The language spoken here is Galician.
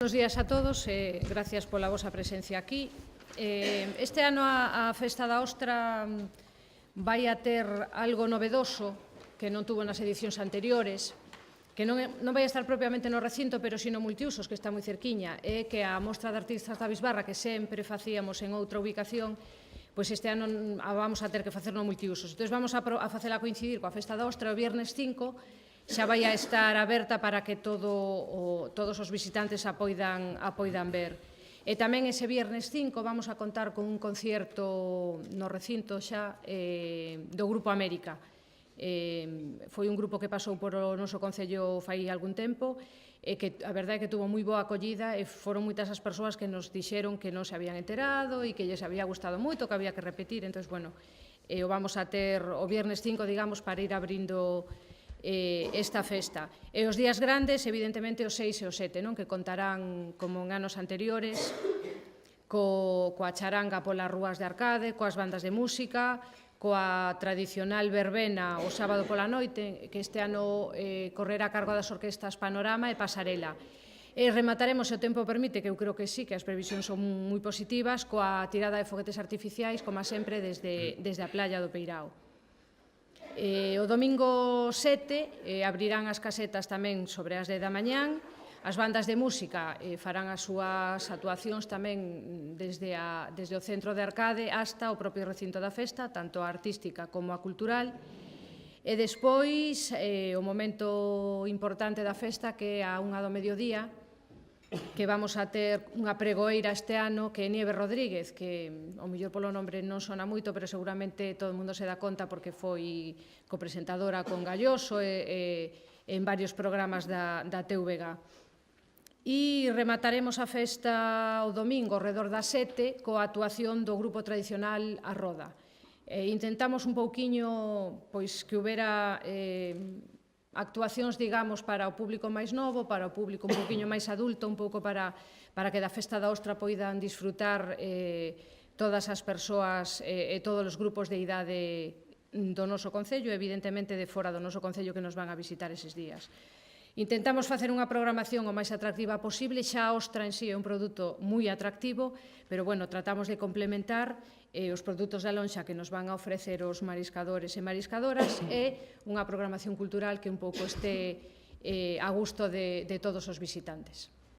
Buenos días a todos e gracias pola vosa presencia aquí. Este ano a Festa da Ostra vai a ter algo novedoso que non tuvo nas edicións anteriores, que non vai a estar propiamente no recinto, pero sino multiusos, que está moi cerquiña, é que a Mostra de Artistas da Bisbarra, que sempre facíamos en outra ubicación, pois este ano a vamos a ter que facer no multiusos. Entón, vamos a facela coincidir coa Festa da Ostra o viernes 5, xa vai a estar aberta para que todos os visitantes a poidan ver. E tamén ese viernes 5 vamos a contar con un concierto no recinto xa do Grupo América. Foi un grupo que pasou por o noso concello fai algún tempo e que a verdade é que tuvo moi boa acollida e foron moitas as persoas que nos dixeron que non se habían enterado e que lles había gustado moito, que había que repetir. Entón, bueno, o vamos a ter o viernes 5, digamos, para ir abrindo esta festa. E os días grandes, evidentemente, os 6 e os 7, que contarán, como en anos anteriores, coa charanga polas rúas de Arcade, coas bandas de música, coa tradicional verbena o sábado pola noite, que este ano correrá a cargo das orquestas Panorama e Pasarela. E remataremos, se o tempo permite, que eu creo que sí, que as previsións son moi positivas, coa tirada de foguetes artificiais, como sempre, desde a playa do Peirao. O domingo 7 abrirán as casetas tamén sobre as 10 da mañán. As bandas de música farán as súas actuacións tamén desde o centro de Arcade hasta o propio recinto da festa, tanto a artística como a cultural. E despois o momento importante da festa, que é a 1 do mediodía, que vamos a ter unha pregoeira este ano, que é Nieve Rodríguez, que ao mellor polo nombre non sona moito, pero seguramente todo o mundo se dá conta porque foi copresentadora con Galloso e en varios programas da TVG. E remataremos a festa o domingo, ao redor das 7, coa actuación do grupo tradicional A Roda. Intentamos un pouquiño que houbera actuacións, digamos, para o público máis novo, para o público un pouquiño máis adulto, un pouco para que da Festa da Ostra poidan disfrutar todas as persoas e todos os grupos de idade do noso concello, evidentemente de fora do noso concello que nos van a visitar eses días. Intentamos facer unha programación o máis atractiva posible. Xa a ostra en sí é un produto moi atractivo, pero, bueno, tratamos de complementar os produtos da lonxa que nos van a ofrecer os mariscadores e mariscadoras e unha programación cultural que un pouco este a gusto de todos os visitantes.